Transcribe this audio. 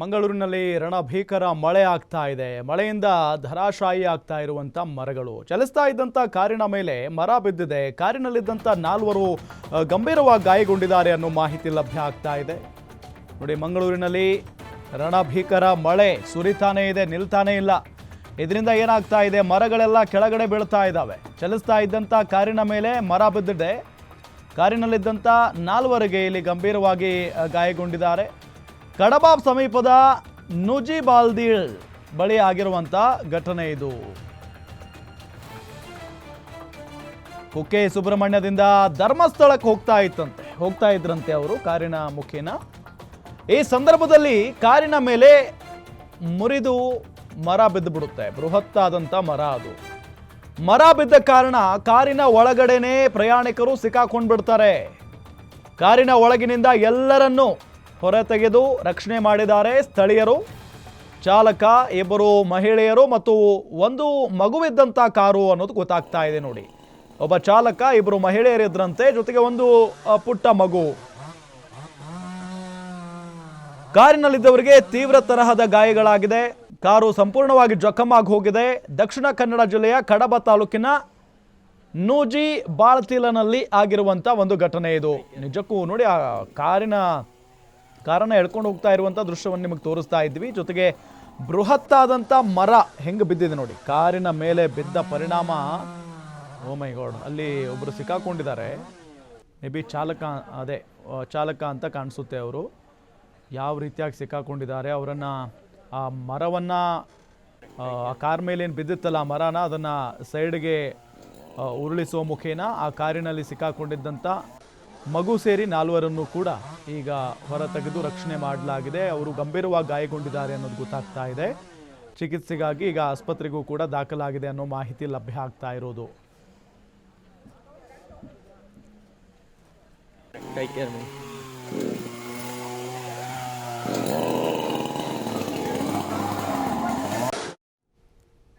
ಮಂಗಳೂರಿನಲ್ಲಿ ರಣಭೀಕರ ಮಳೆ ಆಗ್ತಾ ಇದೆ. ಮಳೆಯಿಂದ ಧರಾಶಾಯಿ ಆಗ್ತಾ ಇರುವಂತ ಮರಗಳು, ಚಲಿಸ್ತಾ ಇದ್ದಂತ ಕಾರಿನ ಮೇಲೆ ಮರ ಬಿದ್ದಿದೆ. ಕಾರಿನಲ್ಲಿದ್ದಂತ 4 ಗಂಭೀರವಾಗಿ ಗಾಯಗೊಂಡಿದ್ದಾರೆ ಅನ್ನೋ ಮಾಹಿತಿ ಲಭ್ಯ ಆಗ್ತಾ ಇದೆ. ನೋಡಿ, ಮಂಗಳೂರಿನಲ್ಲಿ ರಣಭೀಕರ ಮಳೆ ಸುರಿತಾನೇ ಇದೆ, ನಿಲ್ತಾನೇ ಇಲ್ಲ. ಇದರಿಂದ ಏನಾಗ್ತಾ ಇದೆ, ಮರಗಳೆಲ್ಲ ಕೆಳಗಡೆ ಬೀಳ್ತಾ ಇದ್ದಾವೆ. ಚಲಿಸ್ತಾ ಇದ್ದಂತ ಕಾರಿನ ಮೇಲೆ ಮರ ಬಿದ್ದಿದೆ. ಕಾರಿನಲ್ಲಿದ್ದಂತ 4 ಇಲ್ಲಿ ಗಂಭೀರವಾಗಿ ಗಾಯಗೊಂಡಿದ್ದಾರೆ. ಕಡಬ ಸಮೀಪದ ನುಜಿಬಾಲ್ದೀಳ್ ಬಳಿ ಆಗಿರುವಂತ ಘಟನೆ ಇದು. ಕುಕ್ಕೆ ಸುಬ್ರಹ್ಮಣ್ಯದಿಂದ ಧರ್ಮಸ್ಥಳಕ್ಕೆ ಹೋಗ್ತಾ ಇದ್ರಂತೆ ಅವರು ಕಾರಿನ ಮುಖೇನ. ಈ ಸಂದರ್ಭದಲ್ಲಿ ಕಾರಿನ ಮೇಲೆ ಮುರಿದು ಮರ ಬಿದ್ದು ಬಿಡುತ್ತೆ. ಬೃಹತ್ತಾದಂತ ಮರ ಅದು. ಮರ ಬಿದ್ದ ಕಾರಣ ಕಾರಿನ ಒಳಗಡೆನೆ ಪ್ರಯಾಣಿಕರು ಸಿಕ್ಕಾಕೊಂಡು ಬಿಡ್ತಾರೆ. ಕಾರಿನ ಒಳಗಿನಿಂದ ಎಲ್ಲರನ್ನೂ ಹೊರ ತೆಗೆದು ರಕ್ಷಣೆ ಮಾಡಿದ್ದಾರೆ ಸ್ಥಳೀಯರು. ಚಾಲಕ, 2 ಮಹಿಳೆಯರು ಮತ್ತು 1 ಮಗುವಿದ್ದಂಥ ಕಾರು ಅನ್ನೋದು ಗೊತ್ತಾಗ್ತಾ ಇದೆ. ನೋಡಿ, ಒಬ್ಬ ಚಾಲಕ, 2 ಮಹಿಳೆಯರಿದ್ರಂತೆ, ಜೊತೆಗೆ 1 ಪುಟ್ಟ ಮಗು. ಕಾರಿನಲ್ಲಿದ್ದವರಿಗೆ ತೀವ್ರ ತರಹದ ಗಾಯಗಳಾಗಿದೆ. ಕಾರು ಸಂಪೂರ್ಣವಾಗಿ ಜಖಮಾಗಿ ಹೋಗಿದೆ. ದಕ್ಷಿಣ ಕನ್ನಡ ಜಿಲ್ಲೆಯ ಕಡಬ ತಾಲೂಕಿನ ನೂಜಿ ಬಾಳ್ತಿಲನಲ್ಲಿ ಆಗಿರುವಂಥ ಒಂದು ಘಟನೆ ಇದು. ನಿಜಕ್ಕೂ ನೋಡಿ, ಆ ಕಾರನ್ನ ಎಳ್ಕೊಂಡು ಹೋಗ್ತಾ ಇರುವಂಥ ದೃಶ್ಯವನ್ನು ನಿಮಗೆ ತೋರಿಸ್ತಾ ಇದ್ವಿ. ಜೊತೆಗೆ ಬೃಹತ್ತಾದಂಥ ಮರ ಹೆಂಗೆ ಬಿದ್ದಿದೆ ನೋಡಿ. ಕಾರಿನ ಮೇಲೆ ಬಿದ್ದ ಪರಿಣಾಮ, ಓ ಮೈ ಗಾಡ್, ಅಲ್ಲಿ ಒಬ್ಬರು ಸಿಕ್ಕಾಕೊಂಡಿದ್ದಾರೆ. ಮೇ ಬಿ ಚಾಲಕ ಅಂತ ಕಾಣಿಸುತ್ತೆ. ಅವರು ಯಾವ ರೀತಿಯಾಗಿ ಸಿಕ್ಕಾಕೊಂಡಿದ್ದಾರೆ, ಅವರನ್ನು ಆ ಮರವನ್ನು, ಆ ಕಾರ್ ಮೇಲೆ ಏನು ಬಿದ್ದಿತ್ತಲ್ಲ ಆ ಮರನ, ಅದನ್ನು ಸೈಡ್ಗೆ ಉರುಳಿಸುವ ಮುಖೇನ ಆ ಕಾರಿನಲ್ಲಿ ಸಿಕ್ಕಾಕೊಂಡಿದ್ದಂಥ ಮಗು ಸೇರಿ 4 ಕೂಡ ಈಗ ಹೊರ ತೆಗೆದು ರಕ್ಷಣೆ ಮಾಡಲಾಗಿದೆ. ಅವರು ಗಂಭೀರವಾಗಿ ಗಾಯಗೊಂಡಿದ್ದಾರೆ ಅನ್ನೋದು ಗೊತ್ತಾಗ್ತಾ ಇದೆ. ಚಿಕಿತ್ಸೆಗಾಗಿ ಈಗ ಆಸ್ಪತ್ರೆಗೂ ಕೂಡ ದಾಖಲಾಗಿದೆ ಅನ್ನೋ ಮಾಹಿತಿ ಲಭ್ಯ ಆಗ್ತಾ ಇರೋದು. Take care, man.